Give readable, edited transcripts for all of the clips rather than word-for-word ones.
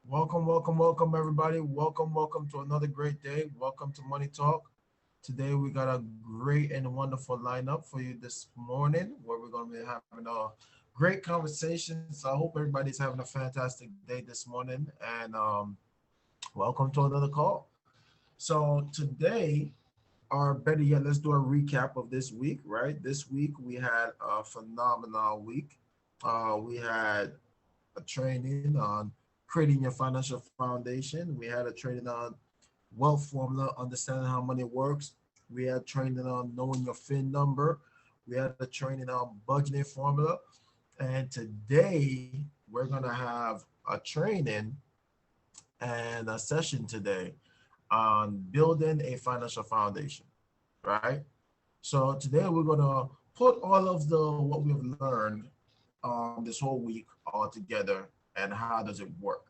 Welcome, everybody. Welcome to another great day. Welcome to Money Talk. Today, we got a great and wonderful lineup for you this morning where we're going to be having a great conversation. So, I hope everybody's having a fantastic day this morning. And welcome to another call. So, today, or better yet, let's do a recap of this week, right? This week, we had a phenomenal week. We had a training on creating your financial foundation. We had a training on wealth formula, understanding how money works. We had training on knowing your FIN number. We had a training on budgeting formula. And today we're gonna have a training and a session today on building a financial foundation, right? So today we're gonna put all of the what we've learned this whole week all together and how does it work,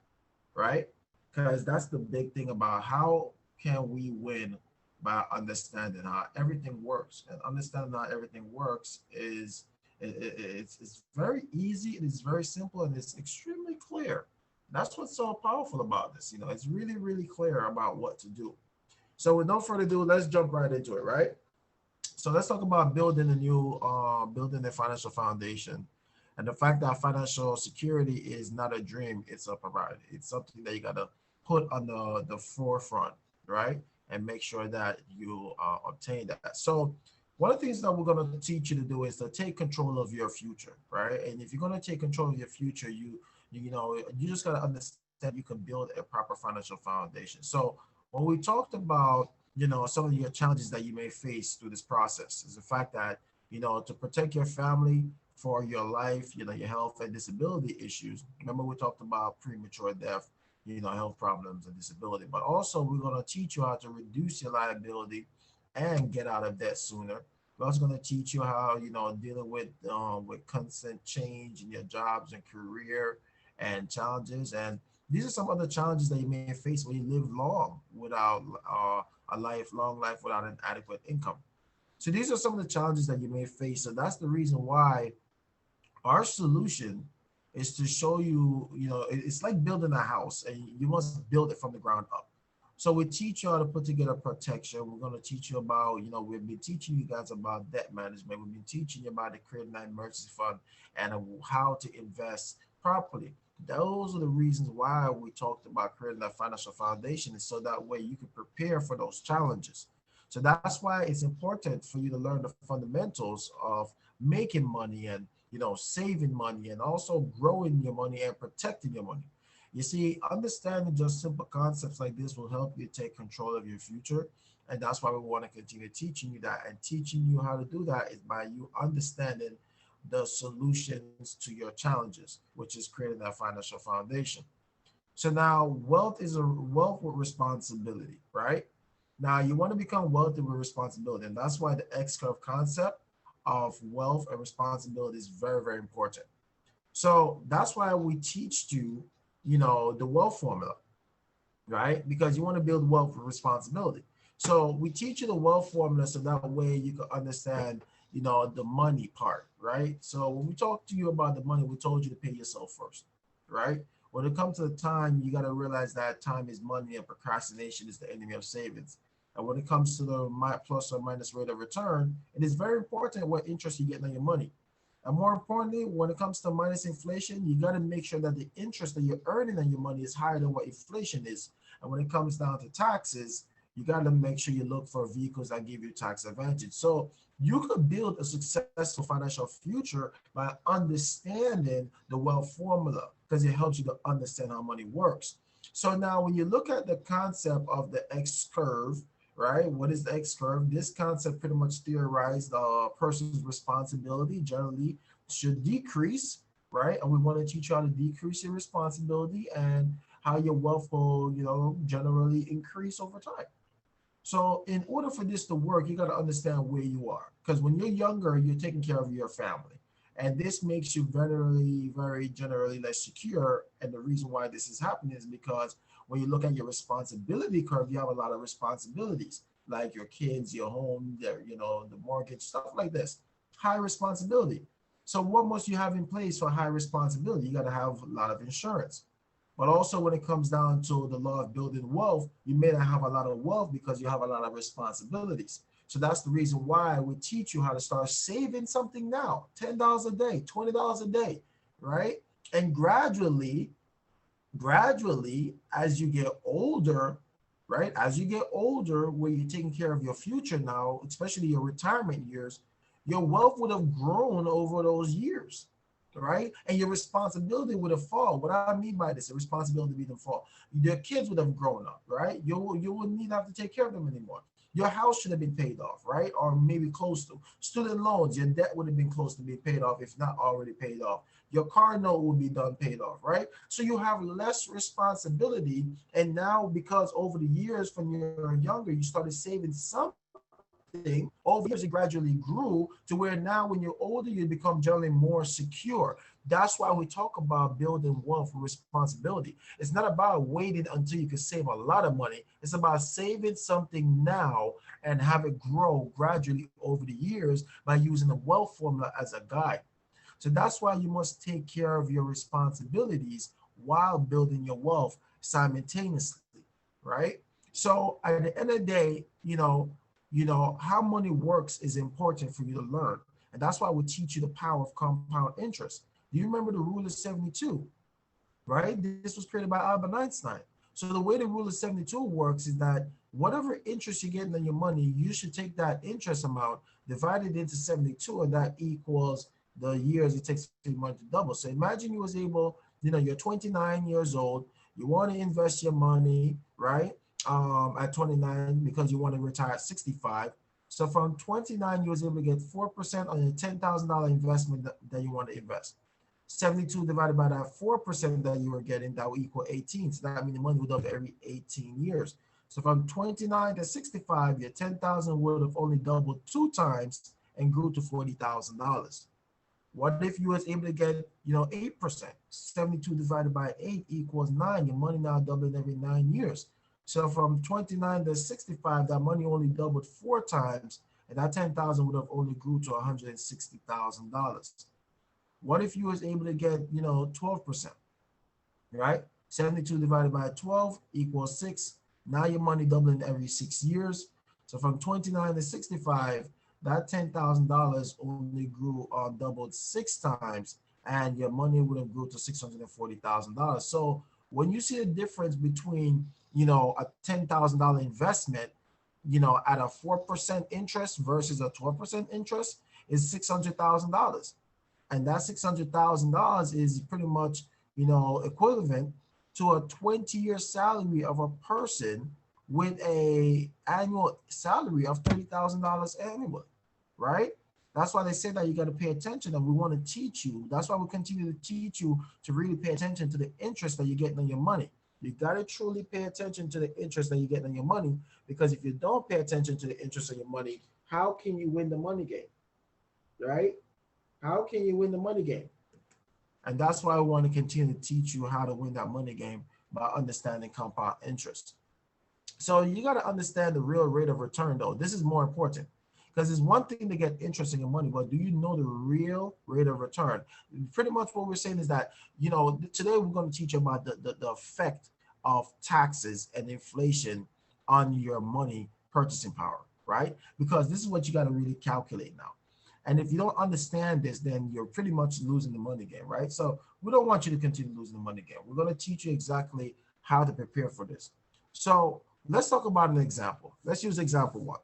right? Because that's the big thing about how can we win by understanding how everything works. And understanding how everything works is it's very easy, it is very simple, and it's extremely clear. That's what's so powerful about this. It's really, really clear about what to do. So with no further ado, let's jump right into it, right? So let's talk about building a financial foundation, and the fact that financial security is not a dream; it's a priority. It's something that you gotta put on the forefront, right? And make sure that you obtain that. So one of the things that we're gonna teach you to do is to take control of your future, right? And if you're gonna take control of your future, you just gotta understand that you can build a proper financial foundation. So when we talked about some of your challenges that you may face through this process is the fact that to protect your family, for your life, your health and disability issues. Remember, we talked about premature death, health problems and disability, but also we're going to teach you how to reduce your liability and get out of debt sooner. We're also going to teach you how, dealing with constant change in your jobs and career and challenges. And these are some other challenges that you may face when you live long without long life without an adequate income. So these are some of the challenges that you may face. So that's the reason why our solution is to show you, it's like building a house and you must build it from the ground up. So we teach you how to put together protection. We're going to teach you about, we've been teaching you guys about debt management. We've been teaching you about the creating an emergency fund and how to invest properly. Those are the reasons why we talked about creating that financial foundation, is so that way you can prepare for those challenges. So that's why it's important for you to learn the fundamentals of making money and saving money and also growing your money and protecting your money. You see, understanding just simple concepts like this will help you take control of your future. And that's why we want to continue teaching you that. And teaching you how to do that is by you understanding the solutions to your challenges, which is creating that financial foundation. So now wealth with responsibility, right? Now you want to become wealthy with responsibility. And that's why the X curve concept of wealth and responsibility is very, very important. So that's why we teach you, the wealth formula, right? Because you want to build wealth with responsibility. So we teach you the wealth formula so that way you can understand, the money part, right? So when we talk to you about the money, we told you to pay yourself first, right? When it comes to the time, you got to realize that time is money and procrastination is the enemy of savings. And when it comes to the plus or minus rate of return, it is very important what interest you get on your money. And more importantly, when it comes to minus inflation, you got to make sure that the interest that you're earning on your money is higher than what inflation is. And when it comes down to taxes, you got to make sure you look for vehicles that give you tax advantage. So you could build a successful financial future by understanding the wealth formula because it helps you to understand how money works. So now when you look at the concept of the X curve, right? What is the X curve? This concept pretty much theorized a person's responsibility generally should decrease, right? And we want to teach you how to decrease your responsibility and how your wealth will, generally increase over time. So in order for this to work, you got to understand where you are. Because when you're younger, you're taking care of your family. And this makes you very generally less secure. And the reason why this is happening is because when you look at your responsibility curve, you have a lot of responsibilities, like your kids, your home, the mortgage, stuff like this. High responsibility. So what must you have in place for high responsibility? You got to have a lot of insurance. But also when it comes down to the law of building wealth, you may not have a lot of wealth because you have a lot of responsibilities. So that's the reason why we teach you how to start saving something now, $10 a day, $20 a day, right? And gradually, as you get older, right? As you get older, where you're taking care of your future now, especially your retirement years, your wealth would have grown over those years, right? And your responsibility would have fallen. What I mean by this, the responsibility would have fallen. Your kids would have grown up, right? You wouldn't need to have to take care of them anymore. Your house should have been paid off, right? Or maybe close to. Student loans, your debt would have been close to being paid off, if not already paid off. Your car note will be done paid off, right? So you have less responsibility. And now, because over the years when you're younger, you started saving something, over the years it gradually grew to where now when you're older, you become generally more secure. That's why we talk about building wealth and responsibility. It's not about waiting until you can save a lot of money. It's about saving something now and have it grow gradually over the years by using the wealth formula as a guide. So that's why you must take care of your responsibilities while building your wealth simultaneously, right? So at the end of the day, how money works is important for you to learn. And that's why we teach you the power of compound interest. Do you remember the rule of 72, right? This was created by Albert Einstein. So the way the rule of 72 works is that whatever interest you're getting on your money, you should take that interest amount, divide it into 72, and that equals the years it takes for your money to double. So imagine you was able, you're 29 years old, you want to invest your money, right? At 29 because you want to retire at 65. So from 29, you was able to get 4% on your $10,000 investment that you want to invest. 72 divided by that 4% that you were getting, that will equal 18. So that means the money would double every 18 years. So from 29 to 65, your 10,000 would have only doubled 2 times and grew to $40,000. What if you was able to get, 8%? 72 divided by 8 equals 9. Your money now doubling every 9 years. So from 29 to 65, that money only doubled 4 times, and that 10,000 would have only grew to $160,000. What if you was able to get, 12%, right? 72 divided by 12 equals 6. Now your money doubling every 6 years. So from 29 to 65, that $10,000 only grew or doubled 6 times, and your money would have grew to $640,000. So when you see the difference between, a $10,000 investment, at a 4% interest versus a 12% interest is $600,000. And that $600,000 is pretty much, equivalent to a 20-year salary of a person with a annual salary of $30,000 annually, right? That's why they say that you got to pay attention, and we want to teach you. That's why we continue to teach you to really pay attention to the interest that you're getting on your money. You got to truly pay attention to the interest that you're getting on your money, because if you don't pay attention to the interest of your money, how can you win the money game, right? How can you win the money game? And that's why we want to continue to teach you how to win that money game by understanding compound interest. So you got to understand the real rate of return, though. This is more important, because it's one thing to get interest in your money, but do you know the real rate of return? Pretty much what we're saying is that, today we're going to teach you about the effect of taxes and inflation on your money purchasing power, right? Because this is what you got to really calculate now. And if you don't understand this, then you're pretty much losing the money game, right? So we don't want you to continue losing the money game. We're going to teach you exactly how to prepare for this. So let's talk about an example. Let's use example 1.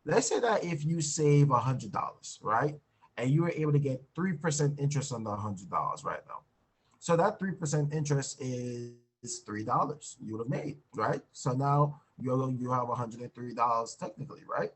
Let's say that if you save $100, right? And you were able to get 3% interest on the $100 right now. So that 3% interest is $3 you would have made, right? So now you have $103 technically, right?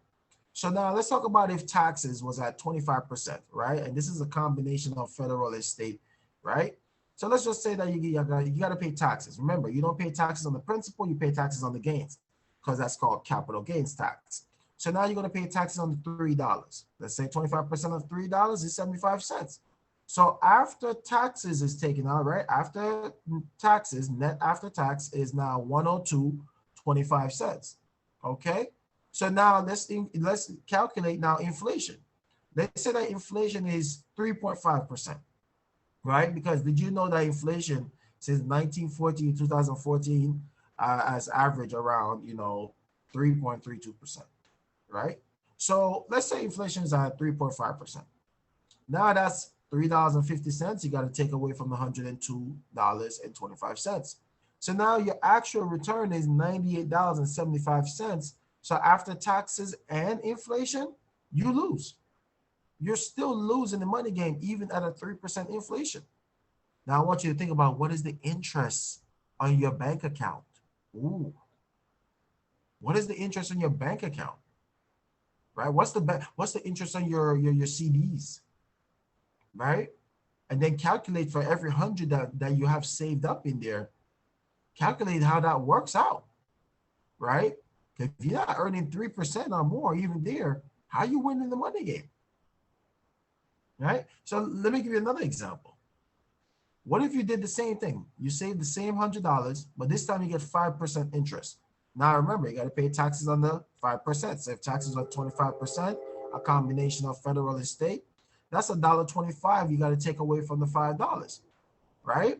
So now let's talk about if taxes was at 25%, right? And this is a combination of federal and state, right? So let's just say that you got to pay taxes. Remember, you don't pay taxes on the principal, you pay taxes on the gains, because that's called capital gains tax. So now you're going to pay taxes on the $3. Let's say 25% of $3 is 75 cents. So after taxes is taken out, right? After taxes, net after tax is now 102.25 cents. Okay? So now let's calculate now inflation. Let's say that inflation is 3.5%, right? Because did you know that inflation since 1914 2014, as average around 3.32%, right? So let's say inflation is at 3.5%. Now that's $3.50. You got to take away from the $102.25. So now your actual return is $98.75. So after taxes and inflation, you lose. You're still losing the money game even at a 3% inflation. Now I want you to think about, what is the interest on your bank account? Ooh, what is the interest on your bank account? Right? What's the interest on your CDs? Right? And then calculate for every 100 that you have saved up in there. Calculate how that works out. Right? If you're not earning 3% or more, even there, how are you winning the money game? Right? So let me give you another example. What if you did the same thing? You saved the same $100, but this time you get 5% interest. Now remember, you got to pay taxes on the 5%. So if taxes are 25%, a combination of federal and state, that's $1.25 you got to take away from the $5, right?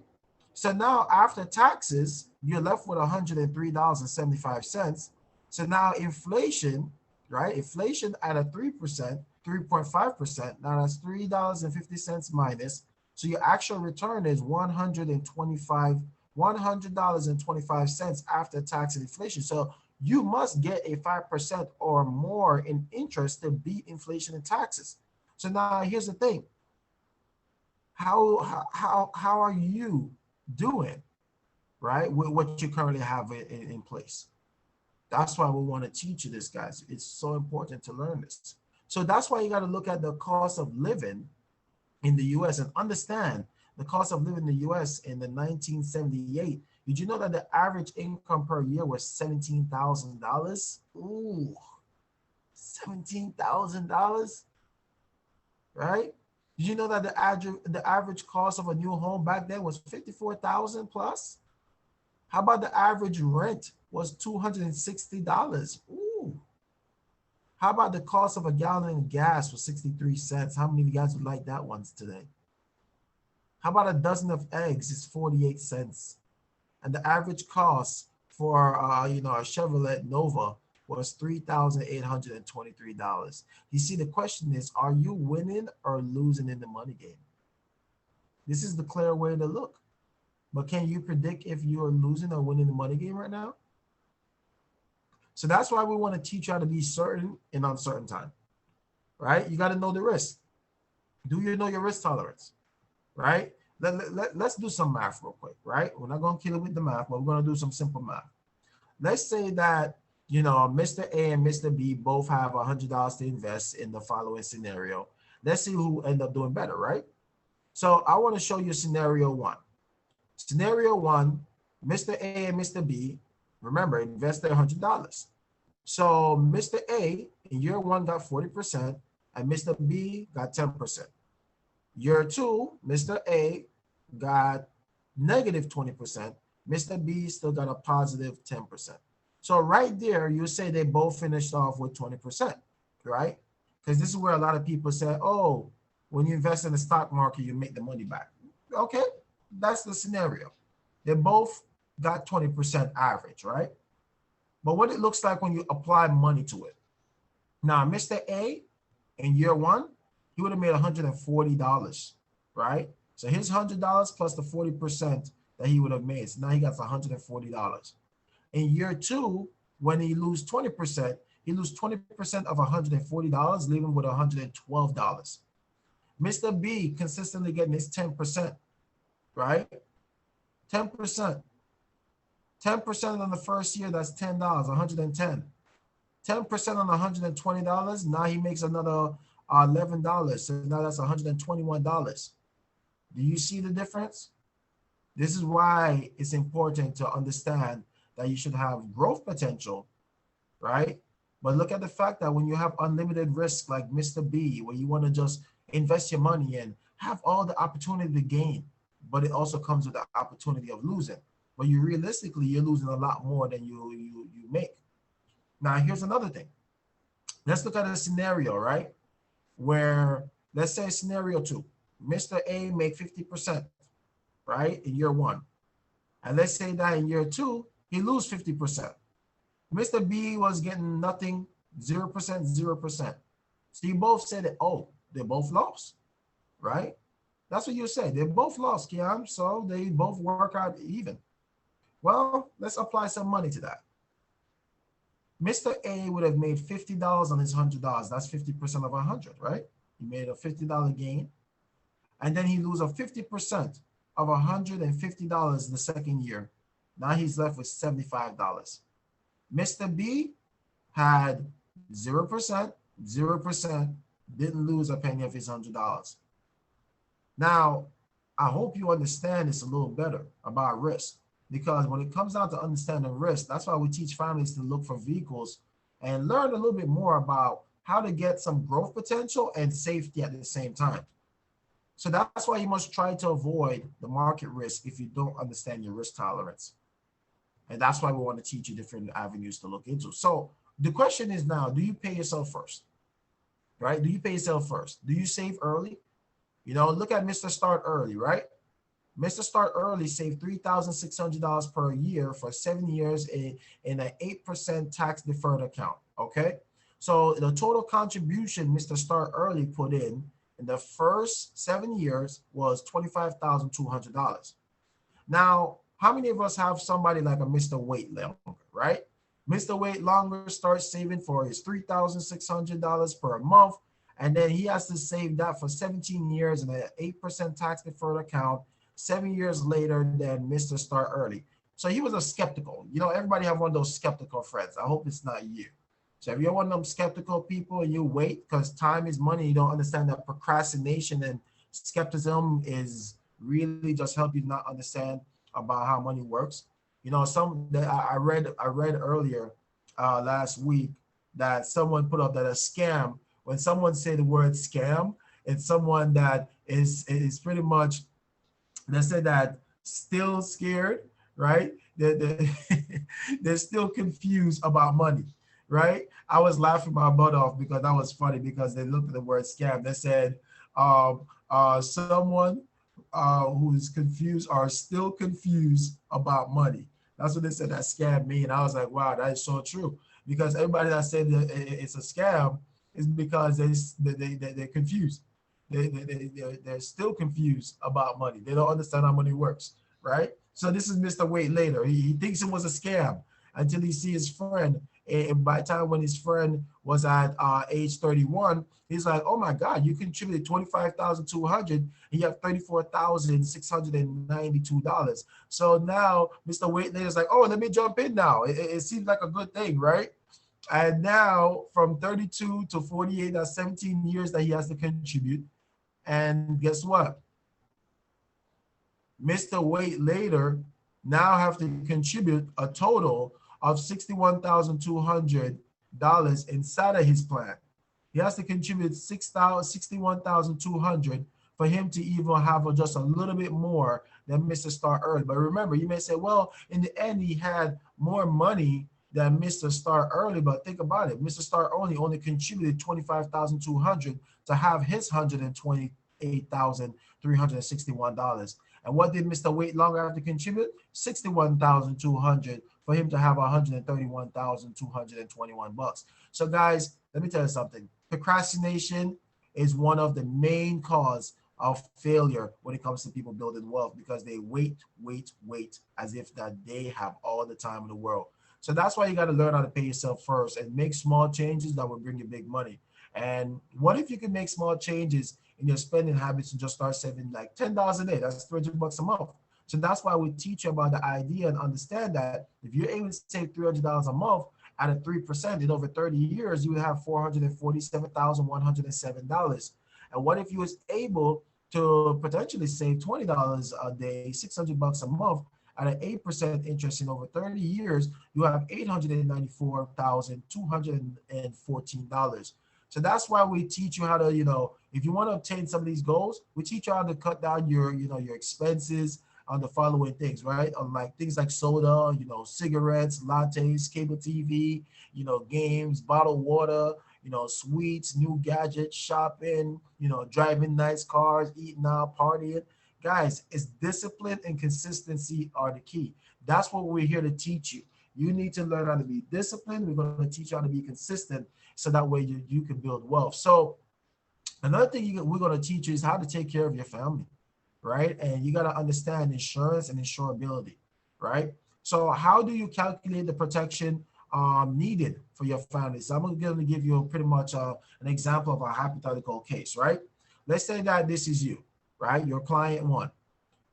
So now after taxes, you're left with $103.75. So now inflation, right? Inflation at a 3%, 3.5%. Now that's $3.50 minus. So your actual return is $100.25 after tax and inflation. So you must get a 5% or more in interest to beat inflation and taxes. So now here's the thing. How are you doing, right, with what you currently have in place? That's why we want to teach you this, guys. It's so important to learn this. So that's why you got to look at the cost of living in the US and understand the cost of living in the US in the 1978. Did you know that the average income per year was $17,000? Ooh, $17,000, right? Did you know that the average cost of a new home back then was $54,000 plus? How about the average rent was $260? Ooh. How about the cost of a gallon of gas was 63 cents? How many of you guys would like that one today? How about a dozen of eggs is 48 cents? And the average cost for a Chevrolet Nova was $3,823. You see, the question is, are you winning or losing in the money game? This is the clear way to look. But can you predict if you are losing or winning the money game right now? So that's why we want to teach you how to be certain in uncertain time, right? You got to know the risk. Do you know your risk tolerance, right? Let's do some math real quick, right? We're not going to kill it with the math, but we're going to do some simple math. Let's say that, Mr. A and Mr. B both have $100 to invest in the following scenario. Let's see who end up doing better, right? So I want to show you scenario one. Scenario one, Mr. A and Mr. B, remember, invest their $100. So Mr. A in year one got 40% and Mr. B got 10%. Year two, Mr. A got negative 20%. Mr. B still got a positive 10%. So right there, you say they both finished off with 20%, right? Because this is where a lot of people say, oh, when you invest in the stock market, you make the money back. Okay, that's the scenario. They both got 20% average, right? But what it looks like when you apply money to it. Now, Mr. A in year one, he would have made $140, right? So his $100 plus the 40% that he would have made. So now he got $140. In year two, when he lose 20%, he lose 20% of $140, leaving with $112. Mr. B consistently getting his 10%, right? 10%. 10% on the first year, that's $10, $110. 10% on $120, now he makes another $11. So now that's $121. Do you see the difference? This is why it's important to understand that you should have growth potential, right? But look at the fact that when you have unlimited risk like Mr. B, where you want to just invest your money and have all the opportunity to gain, but it also comes with the opportunity of losing. But you're losing a lot more than you make. Now, here's another thing. Let's look at a scenario, right? Where, let's say scenario two, Mr. A make 50%, right, in year one. And let's say that in year two, he lose 50%. Mr. B was getting nothing, 0%, 0%. So you both said that, oh, they both lost, right? That's what you said. They both lost, Kian. So they both work out even. Well, let's apply some money to that. Mr. A would have made $50 on his $100. That's 50% of 100, right? He made a $50 gain. And then he lose a 50% of $150 the second year. Now he's left with $75. Mr. B had 0%, 0%, didn't lose a penny of his $100. Now, I hope you understand this a little better about risk, because when it comes down to understanding risk, that's why we teach families to look for vehicles and learn a little bit more about how to get some growth potential and safety at the same time. So that's why you must try to avoid the market risk if you don't understand your risk tolerance. And that's why we want to teach you different avenues to look into. So the question is now, do you pay yourself first? Right? Do you pay yourself first? Do you save early? You know, look at Mr. Start Early, right? Mr. Start Early saved $3,600 per year for 7 years in an 8% tax deferred account, okay? So the total contribution Mr. Start Early put in the first 7 years was $25,200. Now, how many of us have somebody like a Mr. Wait Longer, right? Mr. Wait Longer starts saving for his $3,600 per month, and then he has to save that for 17 years in an 8% tax deferred account. 7 years later than Mr. Start Early. So he was a skeptical. You know, everybody have one of those skeptical friends. I hope it's not you. So if you're one of them skeptical people and you wait because time is money, you don't understand that procrastination and skepticism is really just help you not understand about how money works. You know, some that I read earlier last week that someone put up that a scam, when someone say the word scam, it's someone that is pretty much, they said that still scared, right? They're still confused about money, right? I was laughing my butt off because that was funny because they looked at the word scam. They said, someone who's confused or still confused about money. That's what they said that scam mean. I was like, wow, that is so true. Because everybody that said that it's a scam is because they're confused. They're still confused about money. They don't understand how money works, right? So this is Mr. Wait Later. He thinks it was a scam until he see his friend. And by the time when his friend was at age 31, he's like, oh my God, you contributed 25,200 and you have $34,692. So now Mr. Wait Later is like, oh, let me jump in now. It seems like a good thing, right? And now from 32 to 48, that's 17 years that he has to contribute. And guess what? Mr. Wait Later now have to contribute a total of $61,200 inside of his plan. He has to contribute 61,200 for him to even have just a little bit more than Mr. Start Early. But remember, you may say, well, in the end, he had more money than Mr. Start Early, but think about it. Mr. Start Early only contributed 25,200 to have his $128,361. And what did Mr. Wait Longer have to contribute? 61,200 for him to have 131,221 bucks. So guys, let me tell you something. Procrastination is one of the main cause of failure when it comes to people building wealth, because they wait as if that they have all the time in the world. So that's why you got to learn how to pay yourself first and make small changes that will bring you big money. And what if you can make small changes in your spending habits and just start saving like $10 a day? That's 300 bucks a month. So that's why we teach you about the idea and understand that if you're able to save $300 a month at a 3% in over 30 years, you would have $447,107. And what if you was able to potentially save $20 a day, 600 bucks a month at an 8% interest in over 30 years, you have $894,214. So that's why we teach you how to, if you want to obtain some of these goals, we teach you how to cut down your expenses on the following things, right? On like things like soda, cigarettes, lattes, cable TV, games, bottled water, sweets, new gadgets, shopping, driving nice cars, eating out, partying. Guys, it's discipline and consistency are the key. That's what we're here to teach you. You need to learn how to be disciplined. We're going to teach you how to be consistent so that way you can build wealth. So another thing we're going to teach you is how to take care of your family, right? And you got to understand insurance and insurability, right? So how do you calculate the protection needed for your family? So I'm going to give you pretty much an example of a hypothetical case, right? Let's say that this is you, right? Your client one.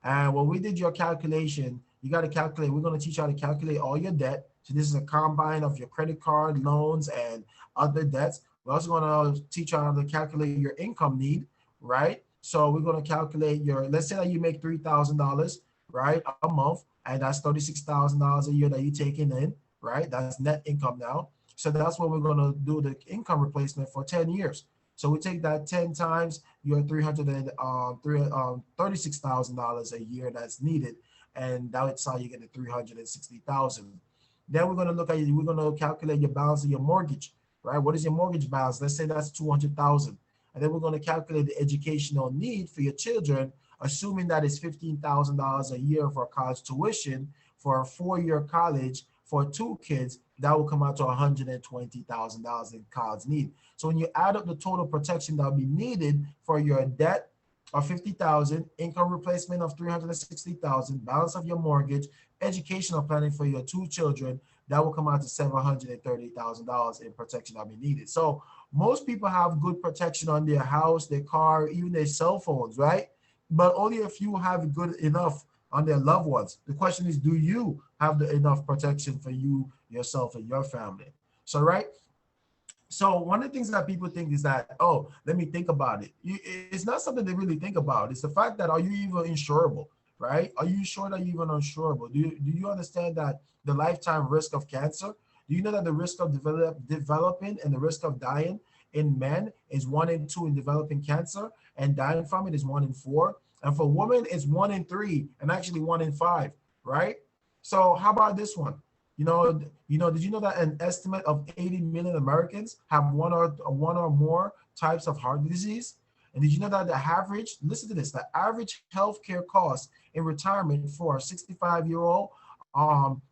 And when we did your calculation, you got to calculate. We're going to teach you how to calculate all your debt. So this is a combine of your credit card, loans, and other debts. We're also going to teach you how to calculate your income need, right? So we're going to calculate your, let's say that you make $3,000, right, a month, and that's $36,000 a year that you're taking in, right? That's net income now. So that's what we're going to do the income replacement for 10 years. So we take that 10 times your $36,000 a year that's needed, and that's how you get the 360,000. Then we're going to look at we're going to calculate your balance of your mortgage, right? What is your mortgage balance? Let's say that's 200,000, and then we're going to calculate the educational need for your children, assuming that it's $15,000 a year for college tuition for a 4-year college for 2 kids. That will come out to $120,000 in college need. So when you add up the total protection that will be needed for your debt of 50,000, income replacement of 360,000, balance of your mortgage, educational planning for your 2 children, that will come out to $730,000 in protection that will be needed. So most people have good protection on their house, their car, even their cell phones, right? But only a few have good enough on their loved ones. The question is, do you have the enough protection for you, yourself, and your family? So, right? So one of the things that people think is that, oh, let me think about it. It's not something they really think about. It's the fact that, are you even insurable, right? Are you sure that you're even insurable? Do you understand that the lifetime risk of cancer? Do you know that the risk of developing and the risk of dying in men is 1 in 2 in developing cancer, and dying from it is 1 in 4? And for women, it's 1 in 3 and actually 1 in 5, right? So how about this one? Did you know that an estimate of 80 million Americans have one or more types of heart disease? And did you know that the average, listen to this, the average healthcare cost in retirement for a 65-year-old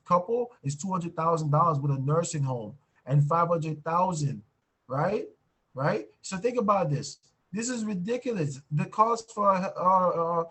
couple is $200,000 with a nursing home, and 500,000, right? Right? So think about this. This is ridiculous. The cost for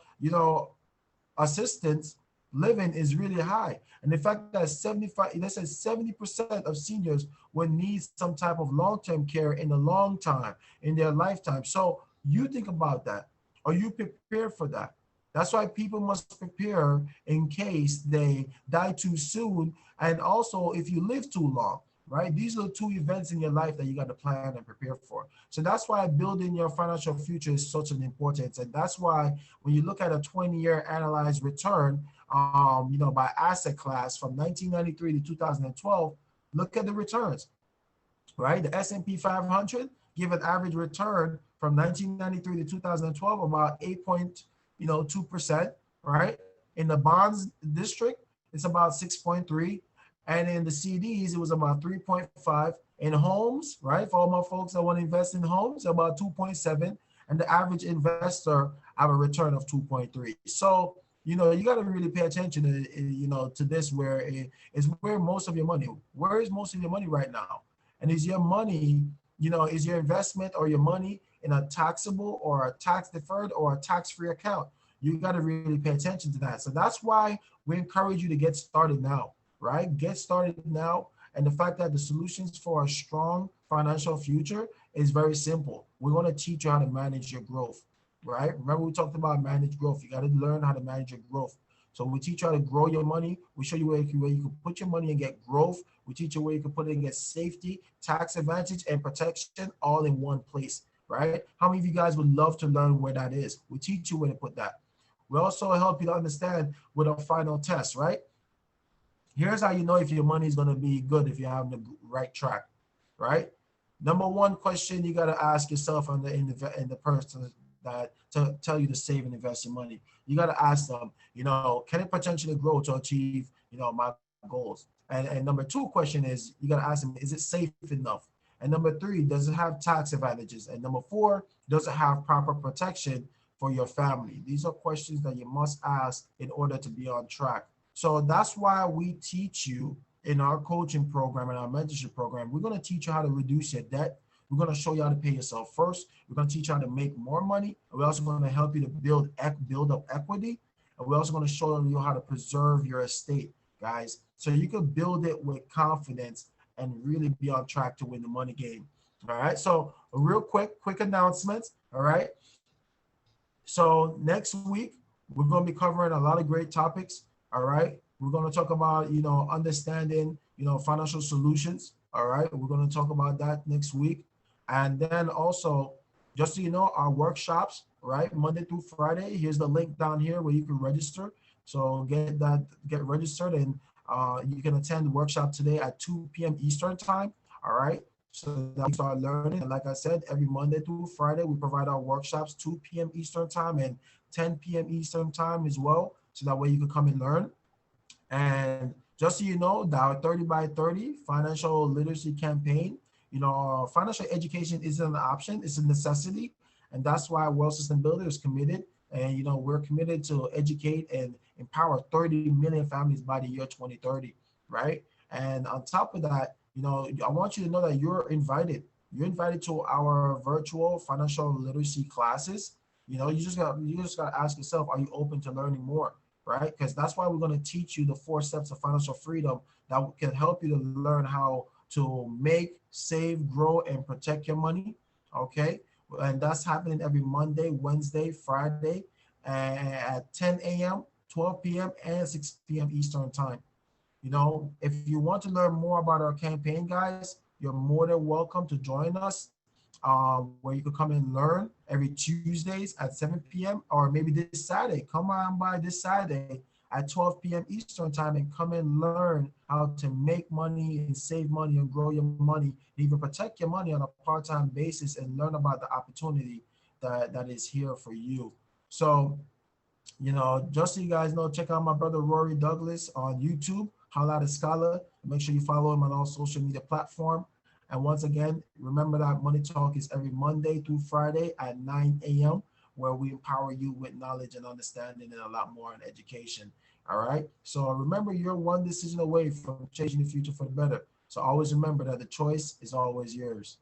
assistance living is really high. And the fact that 70% of seniors will need some type of long-term care in a long time, in their lifetime. So you think about that. Are you prepared for that? That's why people must prepare in case they die too soon, and also if you live too long, right? These are 2 events in your life that you got to plan and prepare for. So that's why building your financial future is such an importance. And that's why when you look at a 20-year analyzed return, by asset class from 1993 to 2012, look at the returns, right? The S&P 500 give an average return from 1993 to 2012 about 8.2%, right? In the bonds district, it's about 6.3. And in the CDs, it was about 3.5. In homes, right? For all my folks that want to invest in homes, about 2.7. And the average investor have a return of 2.3. So, you got to really pay attention to this, where is where most of your money, where is most of your money right now? And is your money, is your investment or your money in a taxable or a tax deferred or a tax-free account? You got to really pay attention to that. So that's why we encourage you to get started now, right? Get started now. And the fact that the solutions for a strong financial future is very simple. We want to teach you how to manage your growth, right? Remember we talked about manage growth. You got to learn how to manage your growth. So we teach you how to grow your money. We show you where you can put your money and get growth. We teach you where you can put it and get safety, tax advantage, and protection all in one place, right? How many of you guys would love to learn where that is? We teach you where to put that. We also help you to understand with a final test, right? Here's how you know if your money is going to be good, if you're on the right track, right? Number 1 question you got to ask yourself in the person that to tell you to save and invest your money. You got to ask them, can it potentially grow to achieve, my goals? And number 2 question is, you got to ask them, is it safe enough? And number 3, does it have tax advantages? And number 4, does it have proper protection for your family? These are questions that you must ask in order to be on track. So that's why we teach you in our coaching program and our mentorship program. We're going to teach you how to reduce your debt. We're going to show you how to pay yourself first. We're going to teach you how to make more money. And we're also going to help you to build up equity. And we're also going to show you how to preserve your estate, guys, so you can build it with confidence and really be on track to win the money game. All right. So a real quick announcements. All right. So next week we're going to be covering a lot of great topics. All right. We're going to talk about, understanding, financial solutions. All right. We're going to talk about that next week. And then also, just so you know, our workshops, right? Monday through Friday. Here's the link down here where you can register. So get registered, and you can attend the workshop today at 2 p.m. Eastern time. All right. So that we start learning. And like I said, every Monday through Friday, we provide our workshops 2 p.m. Eastern time and 10 p.m. Eastern time as well. So that way you can come and learn. And just so you know, that our 30 by 30 financial literacy campaign, financial education isn't an option, it's a necessity. And that's why World System Builder is committed. And, we're committed to educate and empower 30 million families by the year 2030, right? And on top of that, I want you to know that you're invited. You're invited to our virtual financial literacy classes. You just got to ask yourself, are you open to learning more? Right? Because that's why we're going to teach you the 4 steps of financial freedom that can help you to learn how to make, save, grow, and protect your money. Okay. And that's happening every Monday, Wednesday, Friday at 10 a.m., 12 p.m., and 6 p.m. Eastern time. If you want to learn more about our campaign, guys, you're more than welcome to join us, where you could come and learn every Tuesdays at 7 p.m. or maybe this Saturday. Come on by this Saturday at 12 p.m. Eastern time and come and learn how to make money and save money and grow your money and even protect your money on a part-time basis and learn about the opportunity that is here for you. So, just so you guys know, check out my brother Rory Douglas on YouTube, Holla at a Scholar. Make sure you follow him on all social media platform. And once again, remember that Money Talk is every Monday through Friday at 9 a.m., where we empower you with knowledge and understanding and a lot more in education. All right. So remember, you're one decision away from changing the future for the better. So always remember that the choice is always yours.